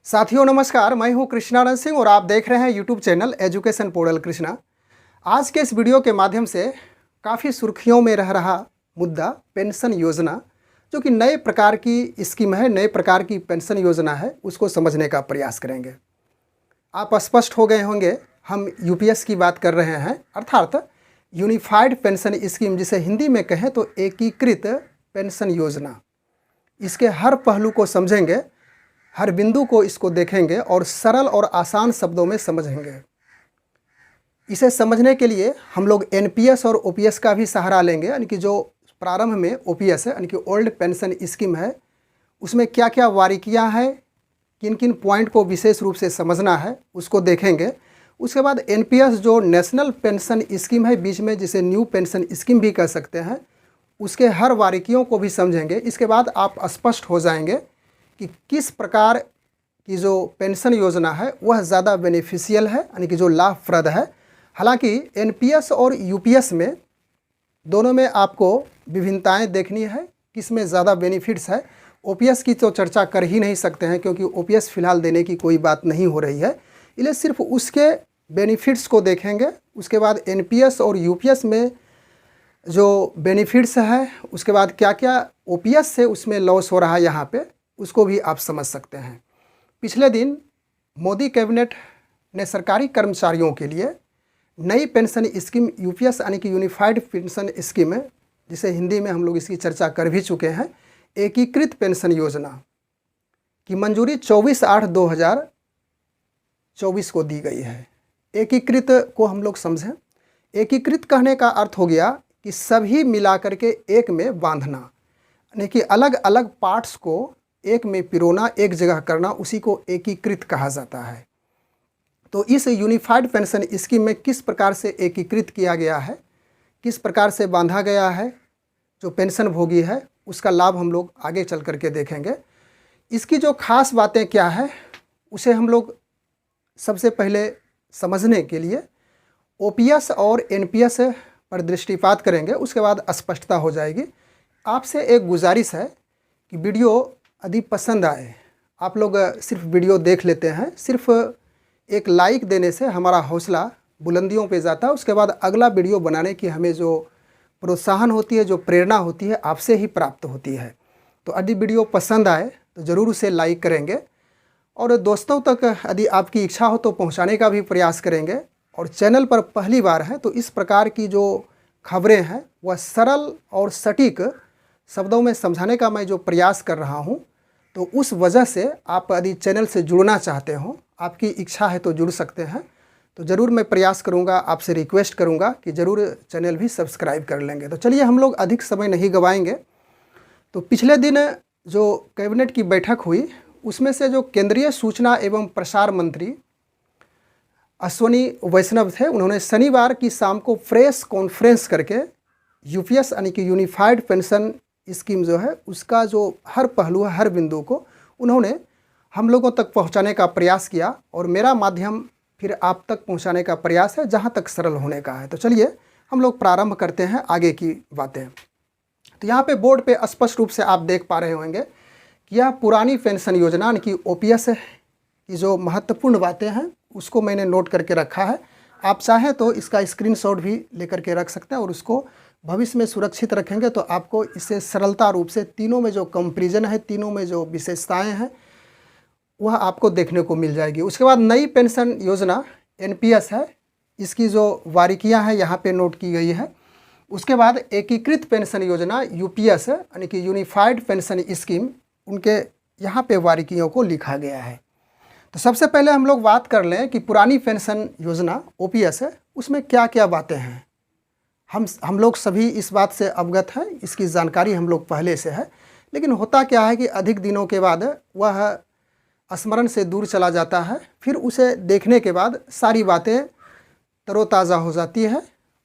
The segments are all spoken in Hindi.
साथियों नमस्कार, मैं हूं कृष्णानंद सिंह और आप देख रहे हैं YouTube channel education portal Krishna. आज के इस वीडियो के माध्यम से काफ़ी सुर्खियों में रह रहा मुद्दा पेंशन योजना, जो कि नए प्रकार की स्कीम है, नए प्रकार की पेंशन योजना है, उसको समझने का प्रयास करेंगे। आप स्पष्ट हो गए होंगे, हम यूपीएस की बात कर रहे हैं, अर्थात यूनिफाइड पेंशन स्कीम, जिसे हिंदी में कहें तो एकीकृत पेंशन योजना। इसके हर पहलू को समझेंगे, हर बिंदु को इसको देखेंगे और सरल और आसान शब्दों में समझेंगे। इसे समझने के लिए हम लोग एनपीएस और ओपीएस का भी सहारा लेंगे, यानी कि जो प्रारंभ में ओपीएस है, यानी कि ओल्ड पेंशन स्कीम है, उसमें क्या क्या बारीकियां हैं, किन किन पॉइंट को विशेष रूप से समझना है, उसको देखेंगे। उसके बाद एनपीएस जो नेशनल पेंशन स्कीम है बीच में, जिसे न्यू पेंशन स्कीम भी कह सकते हैं, उसके हर बारीकियों को भी समझेंगे। इसके बाद आप स्पष्ट हो जाएंगे कि किस प्रकार की जो पेंशन योजना है वह ज़्यादा बेनिफिशियल है, यानी कि जो लाभप्रद है। हालांकि एनपीएस और यूपीएस में दोनों में आपको विभिन्नताएं देखनी है, किस में ज़्यादा बेनिफिट्स है। ओपीएस की तो चर्चा कर ही नहीं सकते हैं, क्योंकि ओपीएस फिलहाल देने की कोई बात नहीं हो रही है, इसलिए सिर्फ उसके बेनिफिट्स को देखेंगे। उसके बाद एनपीएस और यूपीएस में जो बेनिफिट्स है, उसके बाद क्या क्या ओपीएस से उसमें लॉस हो रहा है यहाँ पे, उसको भी आप समझ सकते हैं। पिछले दिन मोदी कैबिनेट ने सरकारी कर्मचारियों के लिए नई पेंशन स्कीम यूपीएस, यानी कि यूनिफाइड पेंशन स्कीम है, जिसे हिंदी में हम लोग इसकी चर्चा कर भी चुके हैं, एकीकृत पेंशन योजना की मंजूरी 24/8/2024 को दी गई है। एकीकृत को हम लोग समझें। एकीकृत कहने का अर्थ हो गया कि सभी मिलाकर के एक में बांधना, यानी कि अलग अलग पार्ट्स को एक में पिरोना, एक जगह करना, उसी को एकीकृत कहा जाता है। तो इस यूनिफाइड पेंशन स्कीम में किस प्रकार से एकीकृत किया गया है, किस प्रकार से बांधा गया है, जो पेंशन भोगी है उसका लाभ हम लोग आगे चल करके देखेंगे। इसकी जो खास बातें क्या है, उसे हम लोग सबसे पहले समझने के लिए ओपीएस और एनपीएस पर दृष्टिपात करेंगे, उसके बाद स्पष्टता हो जाएगी। आपसे एक गुजारिश है कि वीडियो यदि पसंद आए, आप लोग सिर्फ वीडियो देख लेते हैं, सिर्फ एक लाइक देने से हमारा हौसला बुलंदियों पे जाता है। उसके बाद अगला वीडियो बनाने की हमें जो प्रोत्साहन होती है, जो प्रेरणा होती है, आपसे ही प्राप्त होती है। तो यदि वीडियो पसंद आए तो ज़रूर उसे लाइक करेंगे और दोस्तों तक यदि आपकी इच्छा हो तो पहुंचाने का भी प्रयास करेंगे। और चैनल पर पहली बार है तो इस प्रकार की जो खबरें हैं वह सरल और सटीक शब्दों में समझाने का मैं जो प्रयास कर रहा हूं, तो उस वजह से आप यदि चैनल से जुड़ना चाहते हो, आपकी इच्छा है तो जुड़ सकते हैं। तो ज़रूर मैं प्रयास करूंगा, आपसे रिक्वेस्ट करूंगा कि ज़रूर चैनल भी सब्सक्राइब कर लेंगे। तो चलिए हम लोग अधिक समय नहीं गवाएंगे। तो पिछले दिन जो कैबिनेट की बैठक हुई, उसमें से जो केंद्रीय सूचना एवं प्रसार मंत्री अश्विनी वैष्णव थे, उन्होंने शनिवार की शाम को प्रेस कॉन्फ्रेंस करके यूपीएस, यानी कि यूनिफाइड पेंशन स्कीम जो है उसका जो हर पहलू है, हर बिंदु को उन्होंने हम लोगों तक पहुंचाने का प्रयास किया और मेरा माध्यम फिर आप तक पहुंचाने का प्रयास है, जहां तक सरल होने का है। तो चलिए हम लोग प्रारंभ करते हैं आगे की बातें। तो यहाँ पे बोर्ड पे स्पष्ट रूप से आप देख पा रहे होंगे कि यह पुरानी पेंशन योजना, यानी कि ओपीएस की जो महत्वपूर्ण बातें हैं उसको मैंने नोट करके रखा है। आप चाहें तो इसका स्क्रीनशॉट भी लेकर के रख सकते हैं और उसको भविष्य में सुरक्षित रखेंगे तो आपको इससे सरलता रूप से तीनों में जो कंपैरिजन है, तीनों में जो विशेषताएं हैं, वह आपको देखने को मिल जाएगी। उसके बाद नई पेंशन योजना एनपीएस है, इसकी जो बारीकियां हैं यहाँ पे नोट की गई है। उसके बाद एकीकृत पेंशन योजना यूपीएस, यानी कि यूनिफाइड पेंशन स्कीम, उनके यहाँ पे बारीकियों को लिखा गया है। तो सबसे पहले हम लोग बात कर लें कि पुरानी पेंशन योजना ओपीएस है, उसमें क्या क्या बातें हैं। हम लोग सभी इस बात से अवगत हैं, इसकी जानकारी हम लोग पहले से है, लेकिन होता क्या है कि अधिक दिनों के बाद वह स्मरण से दूर चला जाता है, फिर उसे देखने के बाद सारी बातें तरोताज़ा हो जाती है।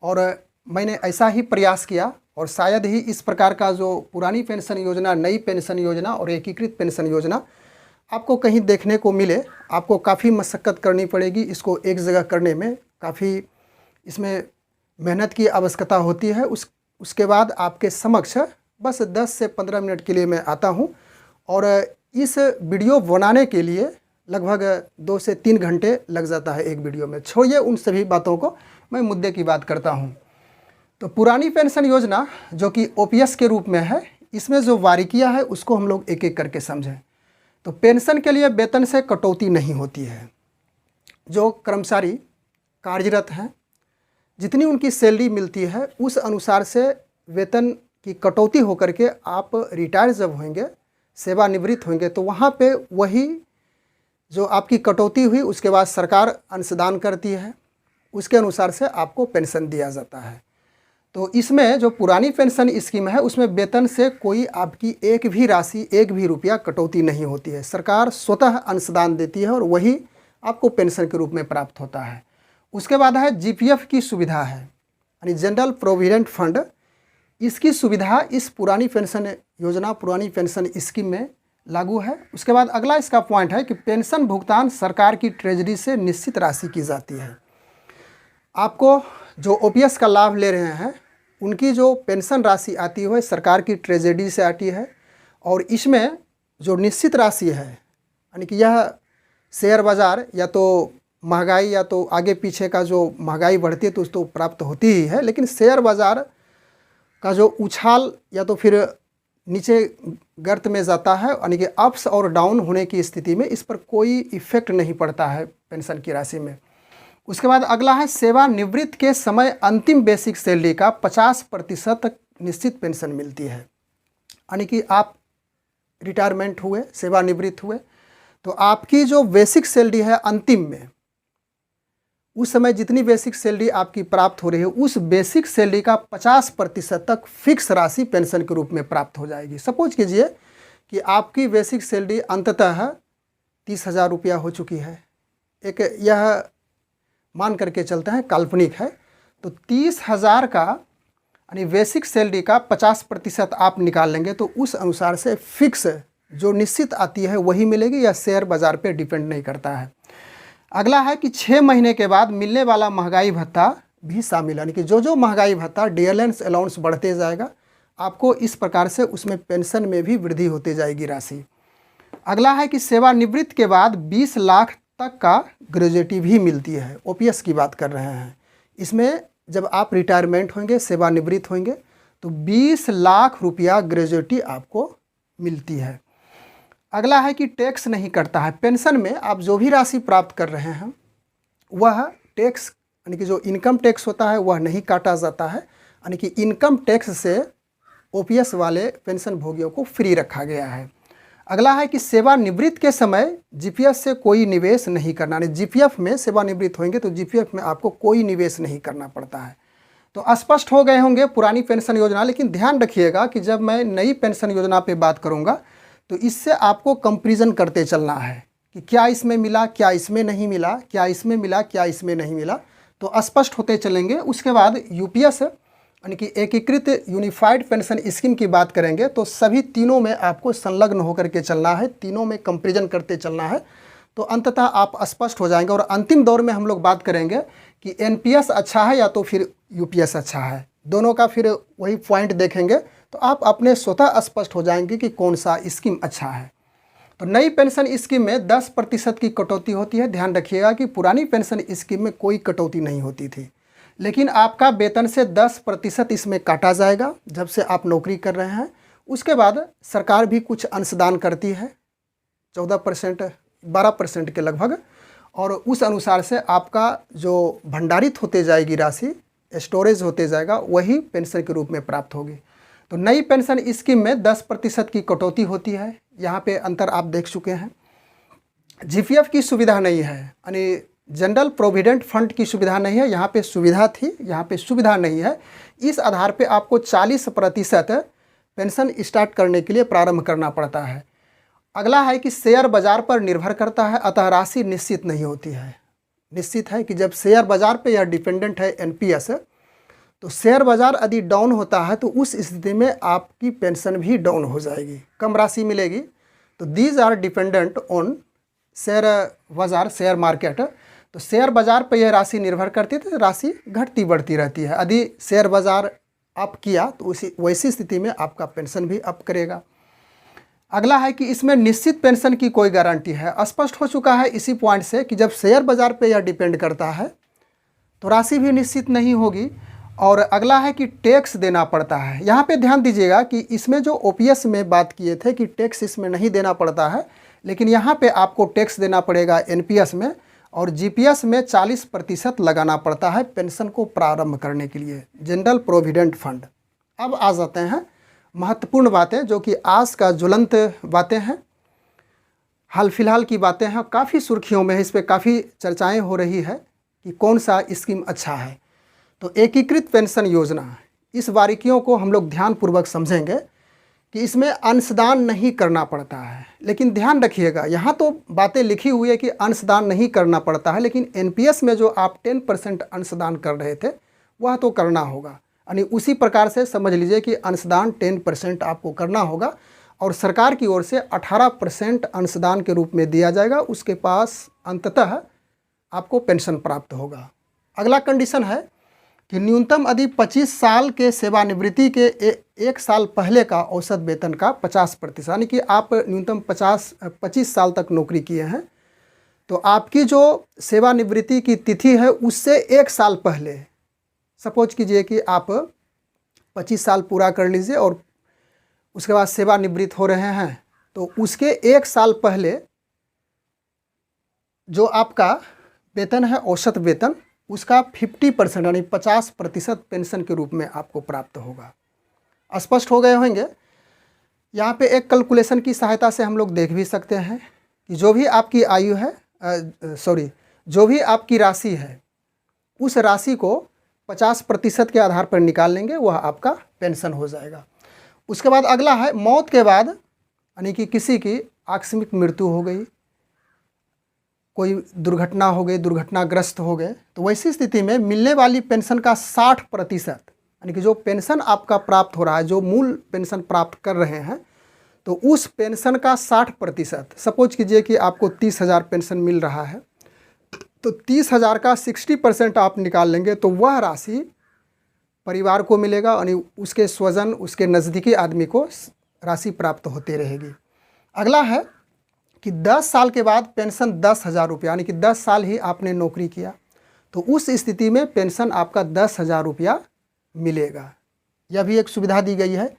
और मैंने ऐसा ही प्रयास किया और शायद ही इस प्रकार का जो पुरानी पेंशन योजना, नई पेंशन योजना और एकीकृत पेंशन योजना आपको कहीं देखने को मिले। आपको काफ़ी मशक्क़त करनी पड़ेगी इसको एक जगह करने में, काफ़ी इसमें मेहनत की आवश्यकता होती है। उसके बाद आपके समक्ष बस 10 से 15 मिनट के लिए मैं आता हूं और इस वीडियो बनाने के लिए लगभग 2 से 3 घंटे लग जाता है एक वीडियो में। छोड़िए उन सभी बातों को, मैं मुद्दे की बात करता हूँ। तो पुरानी पेंशन योजना जो कि ओपीएस के रूप में है, इसमें जो बारीकियाँ है उसको हम लोग एक एक करके समझें। तो पेंशन के लिए वेतन से कटौती नहीं होती है। जो कर्मचारी कार्यरत हैं, जितनी उनकी सैलरी मिलती है उस अनुसार से वेतन की कटौती होकर के आप रिटायर जब होंगे, सेवानिवृत्त होंगे, तो वहाँ पे वही जो आपकी कटौती हुई उसके बाद सरकार अंशदान करती है, उसके अनुसार से आपको पेंशन दिया जाता है। तो इसमें जो पुरानी पेंशन स्कीम है उसमें वेतन से कोई आपकी एक भी राशि, एक भी रुपया कटौती नहीं होती है। सरकार स्वतः अंशदान देती है और वही आपको पेंशन के रूप में प्राप्त होता है। उसके बाद है जीपीएफ की सुविधा है, यानी जनरल प्रोविडेंट फंड। इसकी सुविधा इस पुरानी पेंशन योजना, पुरानी पेंशन स्कीम में लागू है। उसके बाद अगला इसका पॉइंट है कि पेंशन भुगतान सरकार की ट्रेजरी से निश्चित राशि की जाती है। आपको जो ओपीएस का लाभ ले रहे हैं उनकी जो पेंशन राशि आती है वह सरकार की ट्रेजरी से आती है, और इसमें जो निश्चित राशि है, यानी कि यह शेयर बाज़ार या तो महंगाई या तो आगे पीछे का जो महंगाई बढ़ती है तो प्राप्त होती ही है, लेकिन शेयर बाज़ार का जो उछाल या तो फिर नीचे गर्त में जाता है, यानी कि अप्स और डाउन होने की स्थिति में इस पर कोई इफ़ेक्ट नहीं पड़ता है पेंशन की राशि में। उसके बाद अगला है सेवानिवृत्त के समय अंतिम बेसिक सैलरी का 50% तक निश्चित पेंशन मिलती है। यानी कि आप रिटायरमेंट हुए, सेवानिवृत्त हुए, तो आपकी जो बेसिक सैलरी है अंतिम में, उस समय जितनी बेसिक सैलरी आपकी प्राप्त हो रही है उस बेसिक सैलरी का 50% तक फिक्स राशि पेंशन के रूप में प्राप्त हो जाएगी। सपोज कीजिए कि आपकी बेसिक सैलरी अंततः 30,000 रुपया हो चुकी है। एक यह मान करके चलते हैं, काल्पनिक है, तो 30,000 का यानी बेसिक सैलरी का 50% आप निकाल लेंगे तो उस अनुसार से फिक्स जो निश्चित आती है वही मिलेगी, या शेयर बाज़ार पे डिपेंड नहीं करता है। अगला है कि 6 महीने के बाद मिलने वाला महंगाई भत्ता भी शामिल है, यानी कि जो महंगाई भत्ता डीएलएंस अलाउंस बढ़ते जाएगा आपको इस प्रकार से उसमें पेंशन में भी वृद्धि होती जाएगी राशि। अगला है कि सेवानिवृत्त के बाद 20 लाख तक का ग्रेजुएटी भी मिलती है। ओपीएस की बात कर रहे हैं। इसमें जब आप रिटायरमेंट होंगे, सेवानिवृत्त होंगे, तो 20 लाख रुपया ग्रेजुएटी आपको मिलती है। अगला है कि टैक्स नहीं कटता है। पेंशन में आप जो भी राशि प्राप्त कर रहे हैं वह टैक्स, यानी कि जो इनकम टैक्स होता है वह नहीं काटा जाता है, यानी कि इनकम टैक्स से ओपीएस वाले पेंशन भोगियों को फ्री रखा गया है। अगला है कि सेवानिवृत्त के समय जीपीएफ से कोई निवेश नहीं करना, यानी जीपीएफ में सेवानिवृत्त होंगे तो जीपीएफ में आपको कोई निवेश नहीं करना पड़ता है। तो स्पष्ट हो गए होंगे पुरानी पेंशन योजना, लेकिन ध्यान रखिएगा कि जब मैं नई पेंशन योजना पे बात करूंगा तो इससे आपको कंपैरिजन करते चलना है कि क्या इसमें मिला, क्या इसमें नहीं मिला, क्या इसमें मिला, क्या इसमें नहीं मिला, तो स्पष्ट होते चलेंगे। उसके बाद यूपीएस यानी कि एकीकृत यूनिफाइड पेंशन स्कीम की बात करेंगे तो सभी तीनों में आपको संलग्न होकर के चलना है, तीनों में कंपैरिजन करते चलना है, तो अंततः आप स्पष्ट हो जाएंगे। और अंतिम दौर में हम लोग बात करेंगे कि एनपीएस अच्छा है या तो फिर यूपीएस अच्छा है, दोनों का फिर वही पॉइंट देखेंगे तो आप अपने स्वतः स्पष्ट हो जाएंगे कि कौन सा स्कीम अच्छा है। तो नई पेंशन स्कीम में 10% की कटौती होती है। ध्यान रखिएगा कि पुरानी पेंशन स्कीम में कोई कटौती नहीं होती थी, लेकिन आपका वेतन से 10% इसमें काटा जाएगा जब से आप नौकरी कर रहे हैं। उसके बाद सरकार भी कुछ अंशदान करती है 14%, 12% के लगभग, और उस अनुसार से आपका जो भंडारित होते जाएगी राशि, स्टोरेज होते जाएगा, वही पेंशन के रूप में प्राप्त होगी। तो नई पेंशन स्कीम में 10% की कटौती होती है। यहाँ पे अंतर आप देख चुके हैं। जीपीएफ की सुविधा नहीं है, यानी जनरल प्रोविडेंट फंड की सुविधा नहीं है। यहाँ पे सुविधा थी, यहाँ पे सुविधा नहीं है। इस आधार पे आपको 40% पेंशन स्टार्ट करने के लिए प्रारंभ करना पड़ता है। अगला है कि शेयर बाज़ार पर निर्भर करता है, अतः राशि निश्चित नहीं होती है। निश्चित है कि जब शेयर बाज़ार पे यह डिपेंडेंट है एनपीएस, तो शेयर बाज़ार यदि डाउन होता है तो उस स्थिति में आपकी पेंशन भी डाउन हो जाएगी, कम राशि मिलेगी। तो these are dependent on share बाज़ार, शेयर मार्केट। तो शेयर बाज़ार पर यह राशि निर्भर करती है, तो राशि घटती बढ़ती रहती है। यदि शेयर बाज़ार अप किया तो वैसी स्थिति में आपका पेंशन भी अप करेगा। अगला है कि इसमें निश्चित पेंशन की कोई गारंटी है। स्पष्ट हो चुका है इसी पॉइंट से कि जब शेयर बाज़ार पे यह डिपेंड करता है तो राशि भी निश्चित नहीं होगी। और अगला है कि टैक्स देना पड़ता है। यहाँ पे ध्यान दीजिएगा कि इसमें जो ओपीएस में बात किए थे कि टैक्स इसमें नहीं देना पड़ता है, लेकिन यहाँ पे आपको टैक्स देना पड़ेगा एनपीएस में, और जीपीएस में 40% लगाना पड़ता है पेंशन को प्रारंभ करने के लिए, जनरल प्रोविडेंट फंड। अब आ जाते हैं महत्वपूर्ण बातें जो कि आज का ज्वलंत बातें हैं, हाल फिलहाल की बातें हैं, काफ़ी सुर्खियों में है, इस पर काफ़ी चर्चाएं हो रही है कि कौन सा स्कीम अच्छा है। तो एकीकृत पेंशन योजना, इस बारीकियों को हम लोग ध्यानपूर्वक समझेंगे कि इसमें अंशदान नहीं करना पड़ता है। लेकिन ध्यान रखिएगा, यहाँ तो बातें लिखी हुई है कि अंशदान नहीं करना पड़ता है, लेकिन एनपीएस में जो आप 10% अंशदान कर रहे थे वह तो करना होगा। यानी उसी प्रकार से समझ लीजिए कि अंशदान 10% आपको करना होगा और सरकार की ओर से 18% अंशदान के रूप में दिया जाएगा। उसके पास अंततः आपको पेंशन प्राप्त होगा। अगला कंडीशन है कि न्यूनतम यदि 25 साल के सेवानिवृत्ति के एक साल पहले का औसत वेतन का 50%, यानी कि आप न्यूनतम 25 साल तक नौकरी किए हैं तो आपकी जो सेवानिवृत्ति की तिथि है उससे एक साल पहले, सपोज कीजिए कि आप 25 साल पूरा कर लीजिए और उसके बाद सेवानिवृत्त हो रहे हैं, तो उसके एक साल पहले जो आपका वेतन है औसत वेतन, उसका 50% यानी 50% पेंशन के रूप में आपको प्राप्त होगा। स्पष्ट हो गए होंगे। यहाँ पे एक कैलकुलेशन की सहायता से हम लोग देख भी सकते हैं कि जो भी आपकी आयु है, जो भी आपकी राशि है उस राशि को 50% के आधार पर निकाल लेंगे, वह आपका पेंशन हो जाएगा। उसके बाद अगला है मौत के बाद, यानी कि किसी की आकस्मिक मृत्यु हो गई, कोई दुर्घटना हो गई, दुर्घटनाग्रस्त हो गए, तो वैसी स्थिति में मिलने वाली पेंशन का 60%, यानी कि जो पेंशन आपका प्राप्त हो रहा है, जो मूल पेंशन प्राप्त कर रहे हैं, तो उस पेंशन का 60%, सपोज कीजिए कि आपको 30,000 पेंशन मिल रहा है, तो 30,000 का 60% आप निकाल लेंगे तो वह राशि परिवार को मिलेगा, यानी उसके स्वजन, उसके नज़दीकी आदमी को राशि प्राप्त होती रहेगी। अगला है कि 10 साल के बाद पेंशन 10,000 रुपया, यानी कि 10 साल ही आपने नौकरी किया तो उस स्थिति में पेंशन आपका 10,000 रुपया मिलेगा। यह भी एक सुविधा दी गई है।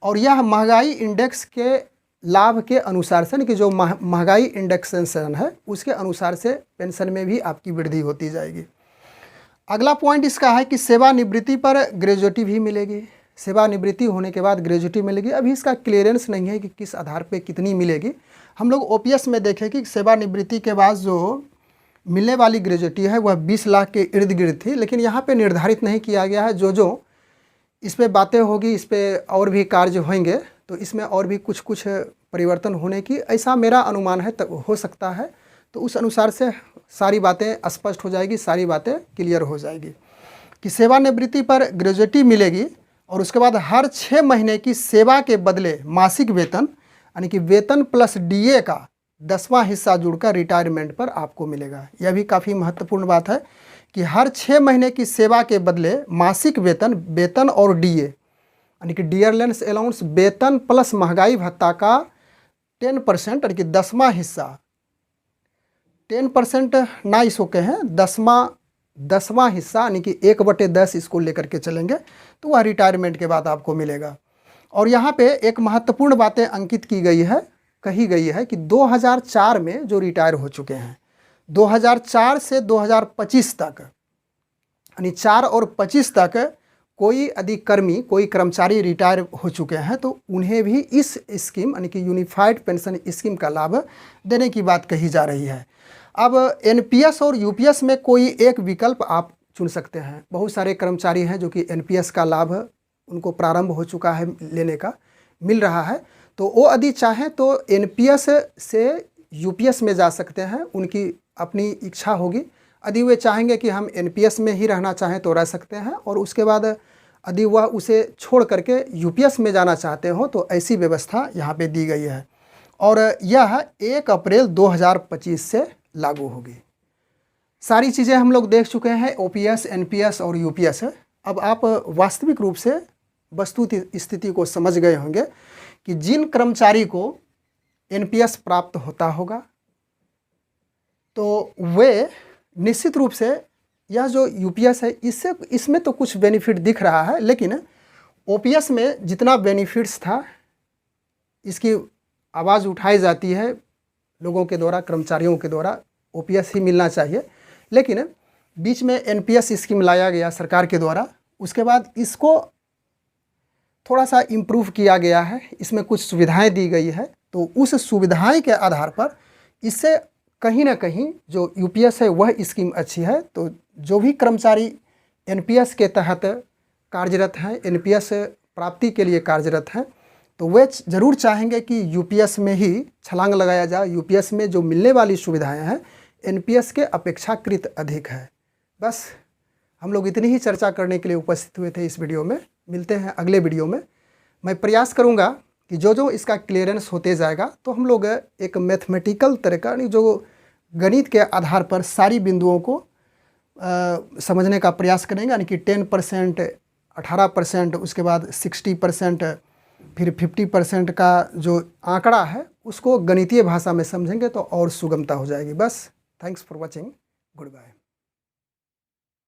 और यह महंगाई इंडेक्स के लाभ के अनुसार से, यानी कि जो महंगाई इंडेक्सेशन है उसके अनुसार से पेंशन में भी आपकी वृद्धि होती जाएगी। अगला पॉइंट इसका है कि सेवानिवृत्ति पर ग्रेजुएटी भी मिलेगी। सेवानिवृत्ति होने के बाद ग्रेजुएटी मिलेगी। अभी इसका क्लियरेंस नहीं है कि किस आधार पे कितनी मिलेगी। हम लोग ओपीएस में देखें कि सेवानिवृत्ति के बाद जो मिलने वाली ग्रेजुएटी है वह 20 लाख के इर्द गिर्द थी, लेकिन यहाँ पे निर्धारित नहीं किया गया है। जो इस पर बातें होगी, इस पर और भी कार्य होंगे तो इसमें और भी कुछ परिवर्तन होने की ऐसा मेरा अनुमान है, तब हो सकता है। तो उस अनुसार से सारी बातें स्पष्ट हो जाएगी, सारी बातें क्लियर हो जाएगी कि सेवानिवृत्ति पर ग्रेजुएटी मिलेगी और उसके बाद हर 6 महीने की सेवा के बदले मासिक वेतन, यानी कि वेतन प्लस डीए का 10वां हिस्सा जुड़कर रिटायरमेंट पर आपको मिलेगा। यह भी काफ़ी महत्वपूर्ण बात है कि हर 6 महीने की सेवा के बदले मासिक वेतन और डीए, यानी कि डियरलेंस अलाउंस, वेतन प्लस महंगाई भत्ता का 10%, यानी कि 10वां हिस्सा, 10% ना इसको कहें, 10वां हिस्सा, यानी कि 1/10 इसको लेकर के चलेंगे तो वह रिटायरमेंट के बाद आपको मिलेगा। और यहाँ पे एक महत्वपूर्ण बातें अंकित की गई है, कही गई है कि 2004 में जो रिटायर हो चुके हैं, 2004 से 2025 तक, यानी 4 और 25 तक कोई अधिकर्मी, कोई कर्मचारी रिटायर हो चुके हैं तो उन्हें भी इस स्कीम, यानी कि यूनिफाइड पेंशन स्कीम का लाभ देने की बात कही जा रही है। अब एनपीएस और यूपीएस में कोई एक विकल्प आप चुन सकते हैं। बहुत सारे कर्मचारी हैं जो कि एनपीएस का लाभ उनको प्रारंभ हो चुका है, लेने का मिल रहा है, तो वो यदि चाहें तो एनपीएस से यूपीएस में जा सकते हैं, उनकी अपनी इच्छा होगी। यदि वे चाहेंगे कि हम एनपीएस में ही रहना चाहें तो रह सकते हैं, और उसके बाद यदि वह उसे छोड़ करके यूपीएस में जाना चाहते हो तो ऐसी व्यवस्था यहाँ पे दी गई है। और यह 1 अप्रैल 2025 से लागू होगी। सारी चीज़ें हम लोग देख चुके हैं, ओपीएस, एनपीएस और यूपीएस। अब आप वास्तविक रूप से वस्तु स्थिति को समझ गए होंगे कि जिन कर्मचारी को एनपीएस प्राप्त होता होगा, तो वे निश्चित रूप से यह जो यूपीएस है इसमें तो कुछ बेनिफिट दिख रहा है, लेकिन ओपीएस में जितना बेनिफिट्स था इसकी आवाज़ उठाई जाती है लोगों के द्वारा, कर्मचारियों के द्वारा ओपीएस ही मिलना चाहिए, लेकिन बीच में एनपीएस स्कीम लाया गया सरकार के द्वारा। उसके बाद इसको थोड़ा सा इम्प्रूव किया गया है, इसमें कुछ सुविधाएं दी गई है, तो उस सुविधाएं के आधार पर इससे कहीं ना कहीं जो यूपीएस है वह स्कीम अच्छी है। तो जो भी कर्मचारी एनपीएस के तहत कार्यरत हैं, एनपीएस प्राप्ति के लिए कार्यरत हैं, तो वे ज़रूर चाहेंगे कि यूपीएस में ही छलांग लगाया जाए। यूपीएस में जो मिलने वाली सुविधाएं हैं एनपीएस के अपेक्षाकृत अधिक है। बस हम लोग इतनी ही चर्चा करने के लिए उपस्थित हुए थे इस वीडियो में। मिलते हैं अगले वीडियो में। मैं प्रयास करूंगा कि जो इसका क्लियरेंस होते जाएगा तो हम लोग एक मैथमेटिकल तरह का, जो गणित के आधार पर सारी बिंदुओं को समझने का प्रयास करेंगे, यानी कि 10%, 18%, उसके बाद 60%, फिर 50% का जो आंकड़ा है उसको गणितीय भाषा में समझेंगे तो और सुगमता हो जाएगी। बस, thanks for watching, good bye.